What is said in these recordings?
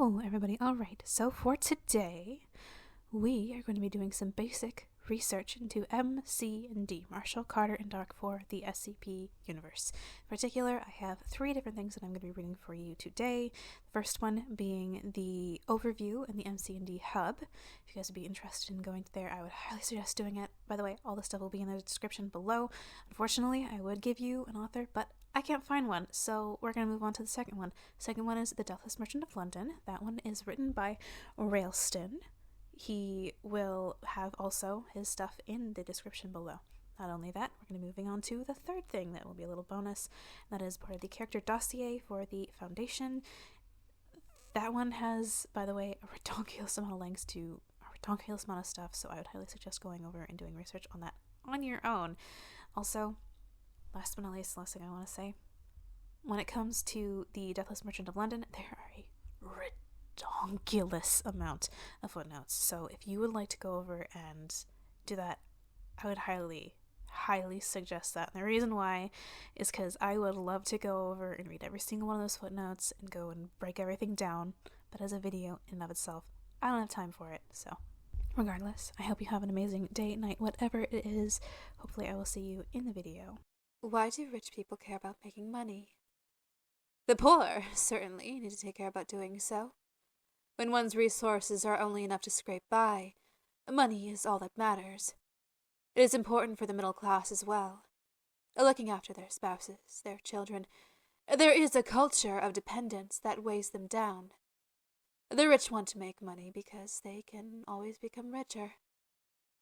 Hello, everybody. All right, so for today, we are going to be doing some basic research into MCND, Marshal, Carter, and Dark for the SCP universe. In particular, I have 3 different things that I'm going to be reading for you today. The first one being the overview and the MCND hub. If you guys would be interested in going there, I would highly suggest doing it. By the way, all the stuff will be in the description below. Unfortunately, I would give you an author, but I can't find one, so we're going to move on to the second one. Second one is The Deathless Merchant of London. That one is written by Railston. He will have also his stuff in the description below. Not only that, we're going to be moving on to the third thing that will be a little bonus. That is part of the character dossier for the Foundation. That one has, by the way, a ridiculous amount of links to a ridiculous amount of stuff, so I would highly suggest going over and doing research on that on your own. Also, last but not least, last thing I want to say, when it comes to the Deathless Merchant of London, there are a ridiculous amount of footnotes. So if you would like to go over and do that, I would highly suggest that. And the reason why is because I would love to go over and read every single one of those footnotes and go and break everything down, but as a video in and of itself, I don't have time for it. So regardless, I hope you have an amazing day, night, whatever it is. Hopefully I will see you in the video. Why do rich people care about making money? The poor certainly need to take care about doing so. When one's resources are only enough to scrape by, money is all that matters. It is important for the middle class as well, looking after their spouses, their children. There is a culture of dependence that weighs them down. The rich want to make money because they can always become richer.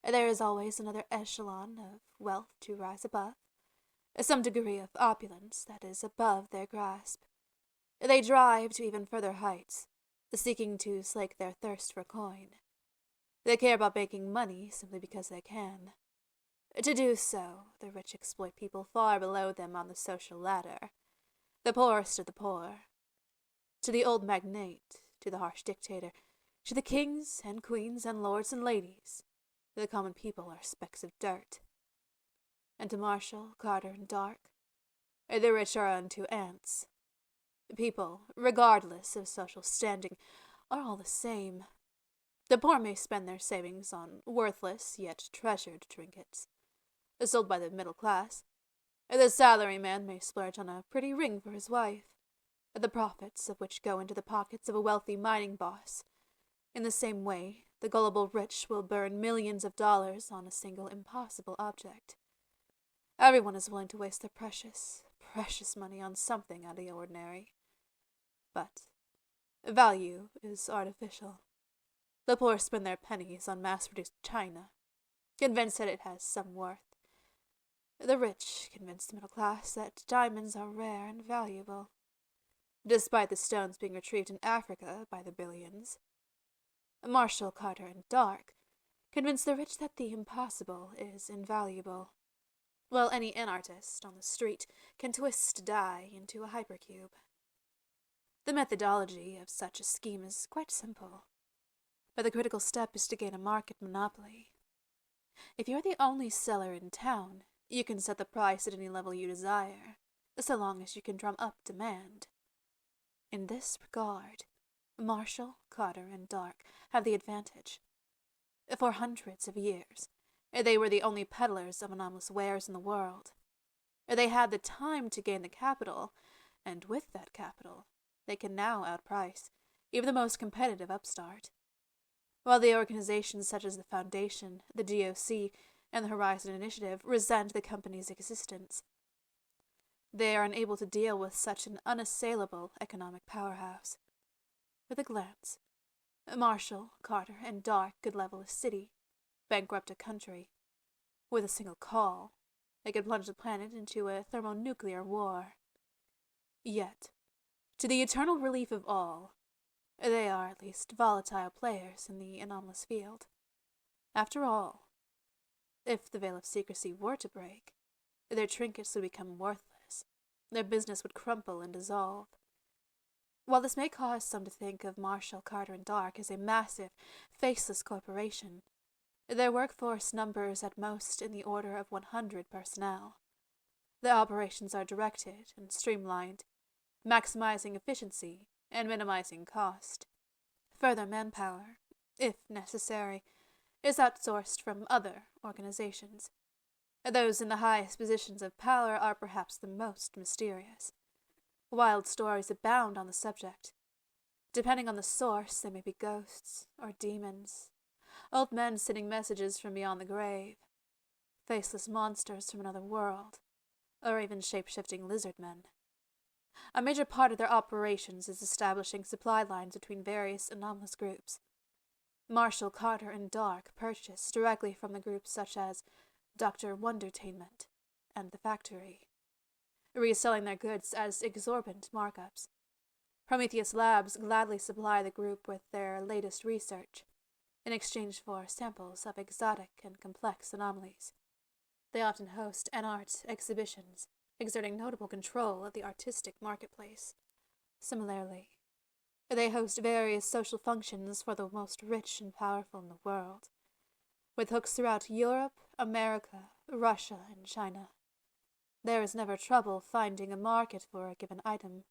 There is always another echelon of wealth to rise above, some degree of opulence that is above their grasp. They drive to even further heights, seeking to slake their thirst for coin. They care about making money simply because they can. To do so, the rich exploit people far below them on the social ladder, the poorest of the poor. To the old magnate, to the harsh dictator, to the kings and queens and lords and ladies, the common people are specks of dirt. And to Marshal, Carter, and Dark, the rich are unto ants. People, regardless of social standing, are all the same. The poor may spend their savings on worthless yet treasured trinkets, sold by the middle class. The salaryman may splurge on a pretty ring for his wife, the profits of which go into the pockets of a wealthy mining boss. In the same way, the gullible rich will burn millions of dollars on a single impossible object. Everyone is willing to waste their precious money on something out of the ordinary. But value is artificial. The poor spend their pennies on mass-produced china, convinced that it has some worth. The rich convince the middle class that diamonds are rare and valuable, despite the stones being retrieved in Africa by the billions. Marshal, Carter, and Dark convince the rich that the impossible is invaluable, while any artist on the street can twist dye into a hypercube. The methodology of such a scheme is quite simple, but the critical step is to gain a market monopoly. If you're the only seller in town, you can set the price at any level you desire, so long as you can drum up demand. In this regard, Marshal, Carter, and Dark have the advantage. For hundreds of years, they were the only peddlers of anomalous wares in the world. They had the time to gain the capital, and with that capital, they can now outprice even the most competitive upstart. While the organizations such as the Foundation, the DOC, and the Horizon Initiative resent the company's existence, they are unable to deal with such an unassailable economic powerhouse. With a glance, Marshal, Carter, and Dark could level a city, bankrupt a country. With a single call, they could plunge the planet into a thermonuclear war. Yet, to the eternal relief of all, they are at least volatile players in the anomalous field. After all, if the veil of secrecy were to break, their trinkets would become worthless, their business would crumple and dissolve. While this may cause some to think of Marshal, Carter, and Dark as a massive, faceless corporation, their workforce numbers at most in the order of 100 personnel. The operations are directed and streamlined, maximizing efficiency and minimizing cost. Further manpower, if necessary, is outsourced from other organizations. Those in the highest positions of power are perhaps the most mysterious. Wild stories abound on the subject. Depending on the source, they may be ghosts or demons, old men sending messages from beyond the grave, faceless monsters from another world, or even shape-shifting lizard men. A major part of their operations is establishing supply lines between various anomalous groups. Marshal, Carter, and Dark purchase directly from the groups such as Dr. Wondertainment and The Factory, reselling their goods as exorbitant markups. Prometheus Labs gladly supply the group with their latest research, in exchange for samples of exotic and complex anomalies. They often host art exhibitions, exerting notable control of the artistic marketplace. Similarly, they host various social functions for the most rich and powerful in the world, with hooks throughout Europe, America, Russia, and China. There is never trouble finding a market for a given item.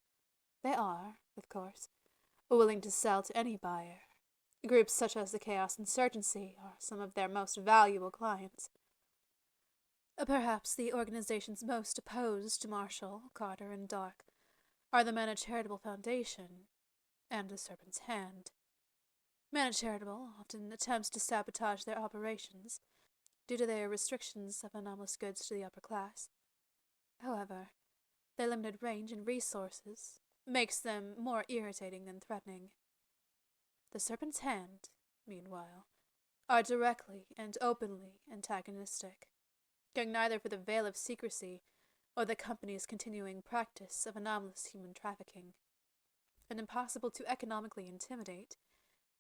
They are, of course, willing to sell to any buyer. Groups such as the Chaos Insurgency are some of their most valuable clients. Perhaps the organizations most opposed to Marshal, Carter, and Dark are the Men Charitable Foundation and the Serpent's Hand. Men Charitable often attempts to sabotage their operations due to their restrictions of anomalous goods to the upper class. However, their limited range and resources makes them more irritating than threatening. The Serpent's Hand, meanwhile, are directly and openly antagonistic, caring neither for the veil of secrecy or the company's continuing practice of anomalous human trafficking. And impossible to economically intimidate,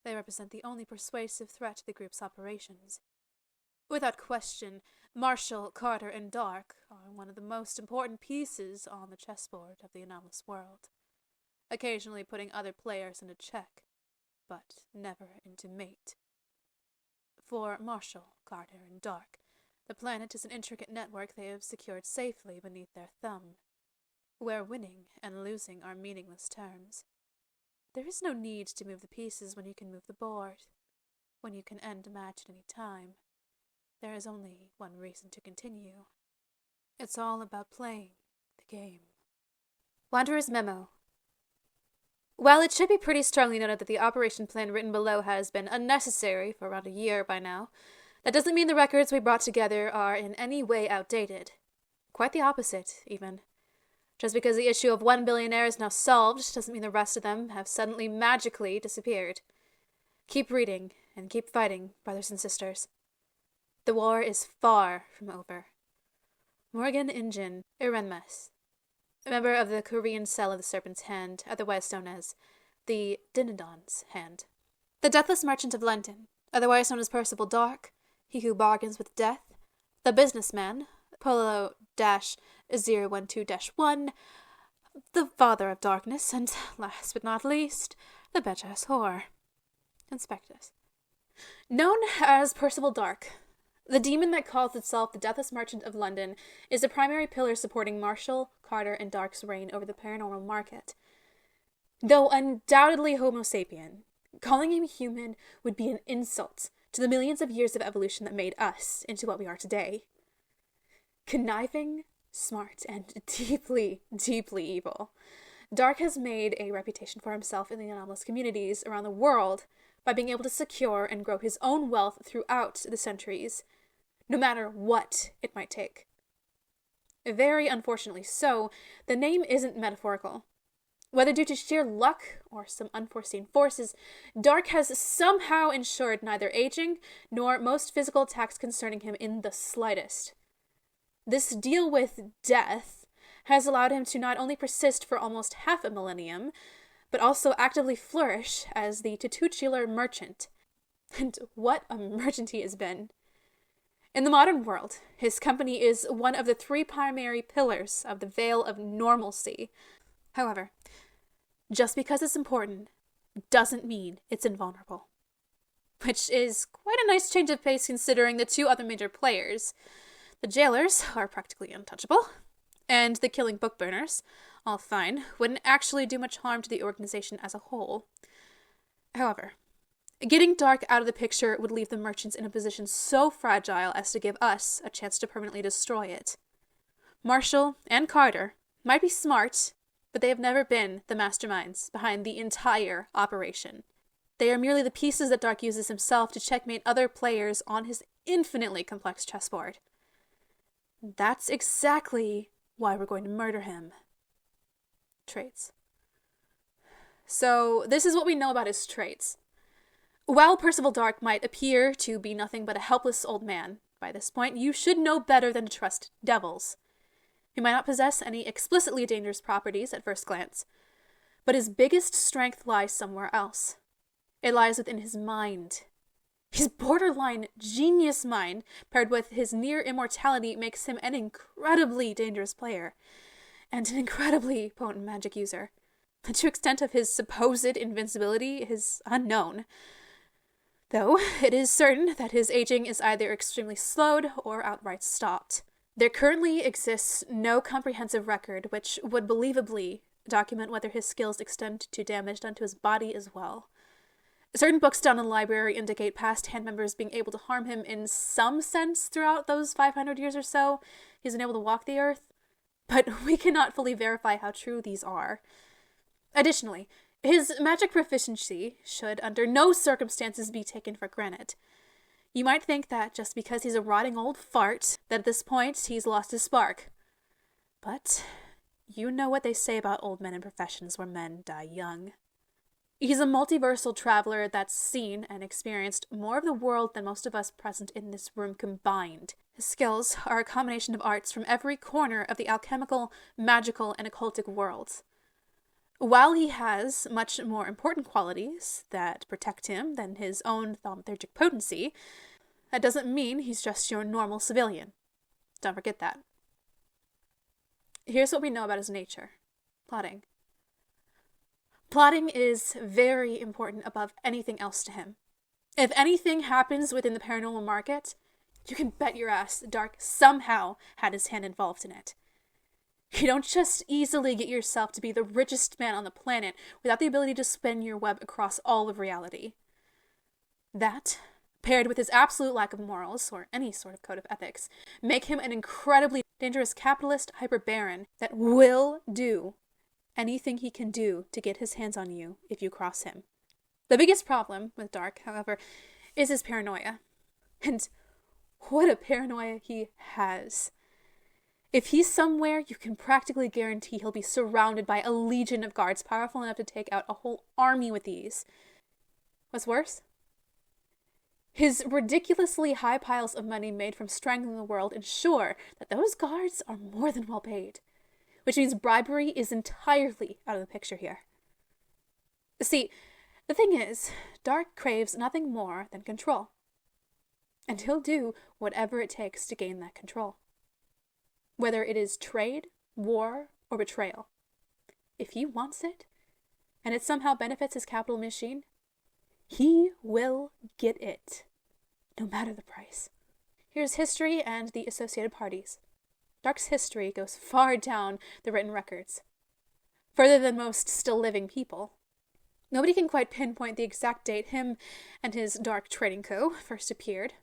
they represent the only persuasive threat to the group's operations. Without question, Marshal, Carter, and Dark are one of the most important pieces on the chessboard of the anomalous world, occasionally putting other players into check, but never into mate. For Marshal, Carter, and Dark, the planet is an intricate network they have secured safely beneath their thumb, where winning and losing are meaningless terms. There is no need to move the pieces when you can move the board, when you can end a match at any time. There is only one reason to continue. It's all about playing the game. Wanderer's Memo. While it should be pretty strongly noted that the operation plan written below has been unnecessary for around a year by now, that doesn't mean the records we brought together are in any way outdated. Quite the opposite, even. Just because the issue of 1 billionaire is now solved doesn't mean the rest of them have suddenly magically disappeared. Keep reading and keep fighting, brothers and sisters. The war is far from over. Morgan Injin Irenmes, a member of the Korean cell of the Serpent's Hand, otherwise known as the Dindon's Hand. The Deathless Merchant of London, otherwise known as Percival Dark, he who bargains with death. The Businessman, Polo-012-1, the Father of Darkness, and last but not least, the bitch-ass whore. Inspectus. Known as Percival Dark, the demon that calls itself the Deathless Merchant of London is the primary pillar supporting Marshal, Carter, and Dark's reign over the paranormal market. Though undoubtedly Homo sapien, calling him human would be an insult to the millions of years of evolution that made us into what we are today. Conniving, smart, and deeply, deeply evil, Dark has made a reputation for himself in the anomalous communities around the world by being able to secure and grow his own wealth throughout the centuries, no matter what it might take. Very unfortunately so, the name isn't metaphorical. Whether due to sheer luck or some unforeseen forces, Dark has somehow ensured neither aging nor most physical attacks concerning him in the slightest. This deal with death has allowed him to not only persist for almost half a millennium, but also actively flourish as the titular merchant. And what a merchant he has been. In the modern world, his company is one of the 3 primary pillars of the veil of normalcy. However, just because it's important doesn't mean it's invulnerable. Which is quite a nice change of pace considering the 2 other major players. The jailers are practically untouchable, and the killing book burners, all fine, wouldn't actually do much harm to the organization as a whole. However, Getting Dark out of the picture would leave the merchants in a position so fragile as to give us a chance to permanently destroy it. Marshal and Carter might be smart, but they have never been the masterminds behind the entire operation. They are merely the pieces that Dark uses himself to checkmate other players on his infinitely complex chessboard. That's exactly why we're going to murder him. Traits. So, this is what we know about his traits. While Percival Dark might appear to be nothing but a helpless old man, by this point you should know better than to trust devils. He might not possess any explicitly dangerous properties at first glance, but his biggest strength lies somewhere else. It lies within his mind. His borderline genius mind, paired with his near immortality, makes him an incredibly dangerous player, and an incredibly potent magic user. The true extent of his supposed invincibility is unknown, though it is certain that his aging is either extremely slowed or outright stopped. There currently exists no comprehensive record which would believably document whether his skills extend to damage done to his body as well. Certain books down in the library indicate past hand members being able to harm him in some sense throughout those 500 years or so he's been able to walk the earth, but we cannot fully verify how true these are. Additionally, his magic proficiency should under no circumstances be taken for granted. You might think that just because he's a rotting old fart, that at this point he's lost his spark. But you know what they say about old men in professions where men die young. He's a multiversal traveler that's seen and experienced more of the world than most of us present in this room combined. His skills are a combination of arts from every corner of the alchemical, magical, and occultic worlds. While he has much more important qualities that protect him than his own thaumaturgic potency, that doesn't mean he's just your normal civilian. Don't forget that. Here's what we know about his nature. Plotting. Plotting is very important above anything else to him. If anything happens within the paranormal market, you can bet your ass Dark somehow had his hand involved in it. You don't just easily get yourself to be the richest man on the planet without the ability to spin your web across all of reality. That, paired with his absolute lack of morals, or any sort of code of ethics, make him an incredibly dangerous capitalist hyperbaron that will do anything he can do to get his hands on you if you cross him. The biggest problem with Dark, however, is his paranoia. And what a paranoia he has. If he's somewhere, you can practically guarantee he'll be surrounded by a legion of guards powerful enough to take out a whole army with ease. What's worse? His ridiculously high piles of money made from strangling the world ensure that those guards are more than well paid, which means bribery is entirely out of the picture here. See, the thing is, Dark craves nothing more than control, and he'll do whatever it takes to gain that control. Whether it is trade, war, or betrayal. If he wants it, and it somehow benefits his capital machine, he will get it, no matter the price. Here's history and the associated parties. Dark's history goes far down the written records, further than most still living people. Nobody can quite pinpoint the exact date him and his Dark Trading Co. first appeared.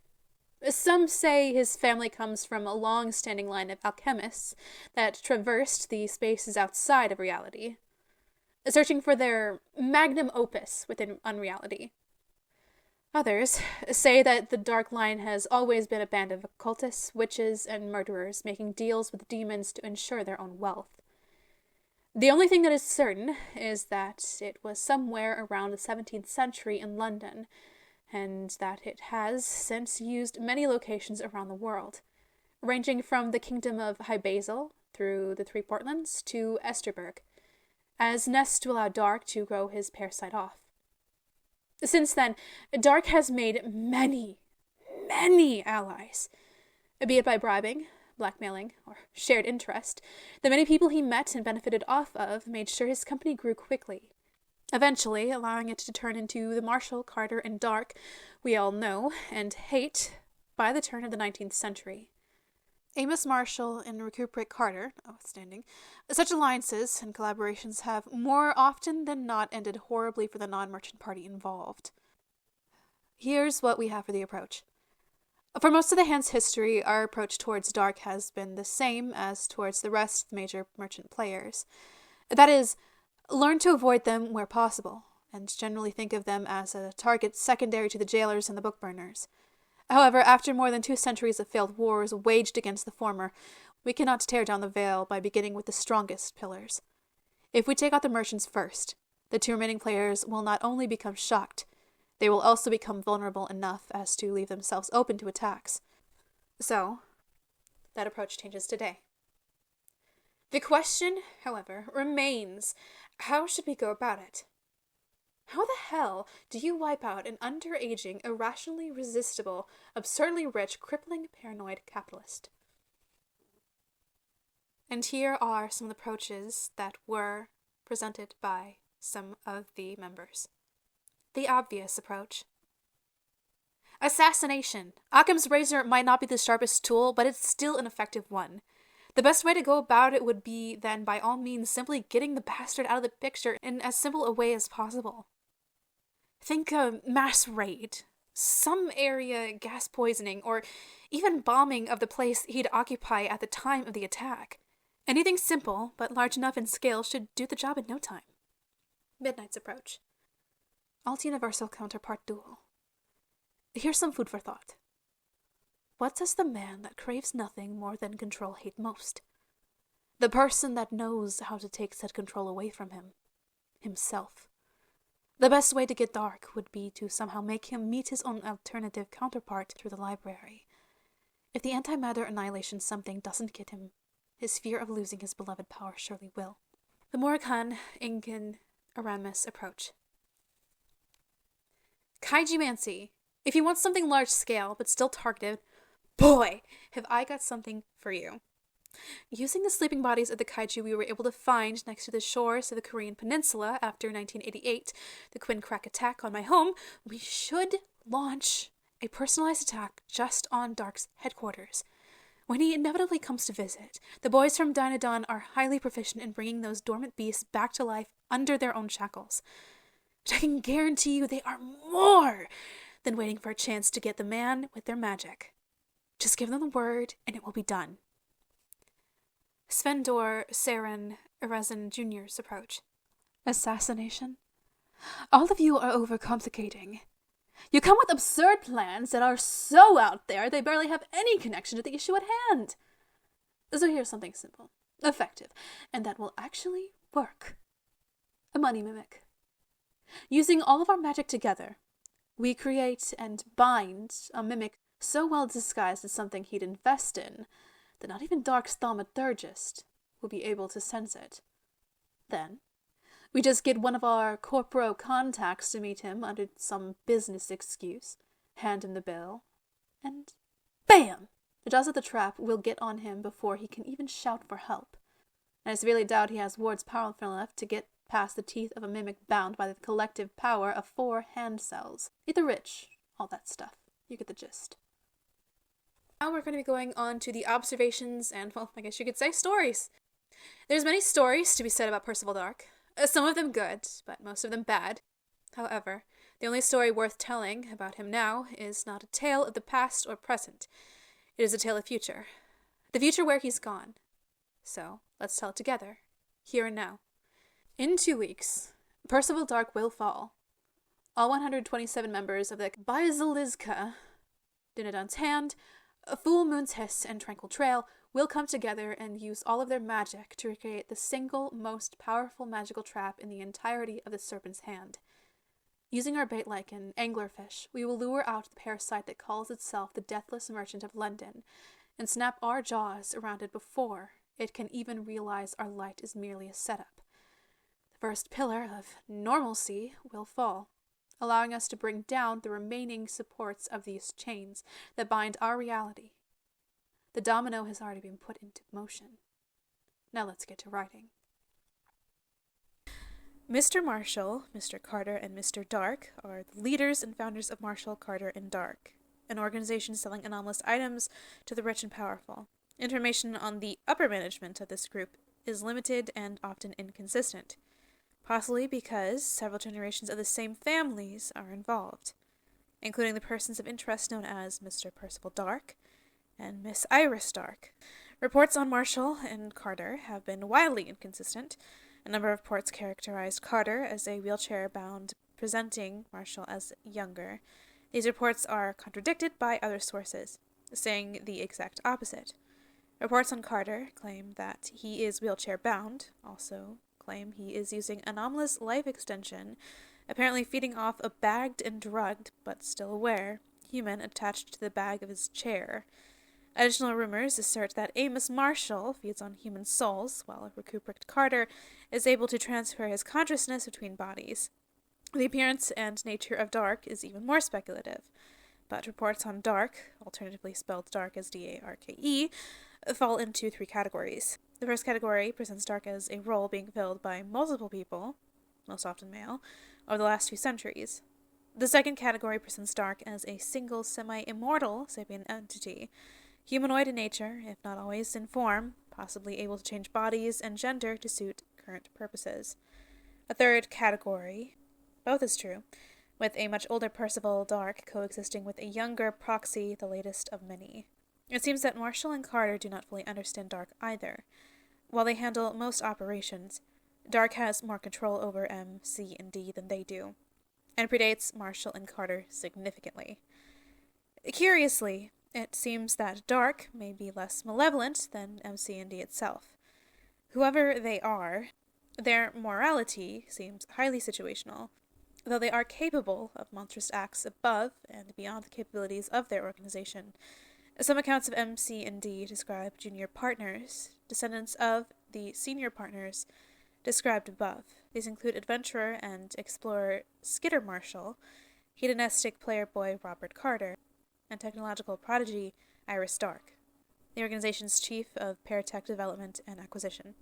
Some say his family comes from a long-standing line of alchemists that traversed the spaces outside of reality, searching for their magnum opus within unreality. Others say that the Dark Line has always been a band of occultists, witches, and murderers making deals with demons to ensure their own wealth. The only thing that is certain is that it was somewhere around the 17th century in London, and that it has since used many locations around the world, ranging from the Kingdom of High Basil through the Three Portlands to Esterberg, as nests to allow Dark to grow his parasite off. Since then, Dark has made many allies, be it by bribing, blackmailing, or shared interest. The many people he met and benefited off of made sure his company grew quickly, eventually allowing it to turn into the Marshal, Carter, and Dark we all know and hate by the turn of the 19th century. Amos Marshal and Recuperate Carter, notwithstanding, such alliances and collaborations have more often than not ended horribly for the non-merchant party involved. Here's what we have for the approach. For most of the hand's history, our approach towards dark has been the same as towards the rest of the major merchant players. That is, learn to avoid them where possible, and generally think of them as a target secondary to the jailers and the book burners. However, after more than 2 centuries of failed wars waged against the former, we cannot tear down the veil by beginning with the strongest pillars. If we take out the merchants first, the 2 remaining players will not only become shocked, they will also become vulnerable enough as to leave themselves open to attacks. So, that approach changes today. The question, however, remains, how should we go about it? How the hell do you wipe out an underaging, irrationally resistible, absurdly rich, crippling, paranoid capitalist? And here are some of the approaches that were presented by some of the members. The obvious approach. Assassination. Occam's razor might not be the sharpest tool, but it's still an effective one. The best way to go about it would be, then, by all means, simply getting the bastard out of the picture in as simple a way as possible. Think a mass raid, some area gas poisoning, or even bombing of the place he'd occupy at the time of the attack. Anything simple, but large enough in scale, should do the job in no time. Midnight's approach. Alt-universal counterpart duel. Here's some food for thought. What does the man that craves nothing more than control hate most? The person that knows how to take said control away from him. Himself. The best way to get dark would be to somehow make him meet his own alternative counterpart through the library. If the antimatter annihilation something doesn't get him, his fear of losing his beloved power surely will. The Morrigan Incan Aramis approach. Kaijimancy. If you want something large scale, but still targeted, boy, have I got something for you. Using the sleeping bodies of the kaiju we were able to find next to the shores of the Korean peninsula after 1988, the Quinn Crack attack on my home, we should launch a personalized attack just on Dark's headquarters. When he inevitably comes to visit, the boys from Dynodon are highly proficient in bringing those dormant beasts back to life under their own shackles. But I can guarantee you they are more than waiting for a chance to get the man with their magic. Just give them the word, and it will be done. Svendor Saren Erezin Jr.'s approach. Assassination? All of you are overcomplicating. You come with absurd plans that are so out there they barely have any connection to the issue at hand. So here's something simple, effective, and that will actually work. A money mimic. Using all of our magic together, we create and bind a mimic so well disguised as something he'd invest in that not even Dark's thaumaturgist will be able to sense it. Then, we just get one of our corporo contacts to meet him under some business excuse, hand him the bill, and BAM! The jaws of the trap will get on him before he can even shout for help. And I severely doubt he has wards powerful enough to get past the teeth of a mimic bound by the collective power of 4 hand cells. Eat the rich, all that stuff. You get the gist. Now we're going to be going on to the observations and, well, I guess you could say stories. There's many stories to be said about Percival Dark. Some of them good, but most of them bad. However, the only story worth telling about him now is not a tale of the past or present. It is a tale of future. The future where he's gone. So, let's tell it together, here and now. In 2 weeks, Percival Dark will fall. All 127 members of the Basilizka, Dinadon's Hand, Full Moon's Hiss, and Tranquil Trail will come together and use all of their magic to recreate the single most powerful magical trap in the entirety of the Serpent's Hand. Using our bait like an anglerfish, we will lure out the parasite that calls itself the Deathless Merchant of London, and snap our jaws around it before it can even realize our light is merely a setup. The first pillar of normalcy will fall, allowing us to bring down the remaining supports of these chains that bind our reality. The domino has already been put into motion. Now let's get to writing. Mr. Marshall, Mr. Carter, and Mr. Dark are the leaders and founders of Marshall, Carter, and Dark, an organization selling anomalous items to the rich and powerful. Information on the upper management of this group is limited and often inconsistent, possibly because several generations of the same families are involved. including the persons of interest known as Mr. Percival Dark and Miss Iris Dark. Reports on Marshal and Carter have been wildly inconsistent. A number of reports characterized Carter as a wheelchair-bound, presenting Marshal as younger. These reports are contradicted by other sources, saying the exact opposite. Reports on Carter claim that he is wheelchair-bound, also claim he is using anomalous life extension, apparently feeding off a bagged and drugged, but still aware, human attached to the bag of his chair. Additional rumors assert that Amos Marshal feeds on human souls, while a recuperated Carter is able to transfer his consciousness between bodies. The appearance and nature of Dark is even more speculative, but reports on Dark, alternatively spelled Dark as D-A-R-K-E, fall into three categories. The first category presents Dark as a role being filled by multiple people, most often male, over the last 2 centuries. The second category presents Dark as a single semi-immortal sapient entity, humanoid in nature, if not always in form, possibly able to change bodies and gender to suit current purposes. A third category, both is true, with a much older Percival Dark coexisting with a younger Proxy, the latest of many. It seems that Marshal and Carter do not fully understand Dark either. While they handle most operations, Dark has more control over MCND than they do, and predates Marshal and Carter significantly. Curiously, it seems that Dark may be less malevolent than MCND itself. Whoever they are, their morality seems highly situational, though they are capable of monstrous acts above and beyond the capabilities of their organization. Some accounts of MCND describe junior partners, descendants of the senior partners described above. These include adventurer and explorer Skidder Marshal, hedonistic player boy Robert Carter, and technological prodigy Iris Dark, the organization's chief of paratech development and acquisition.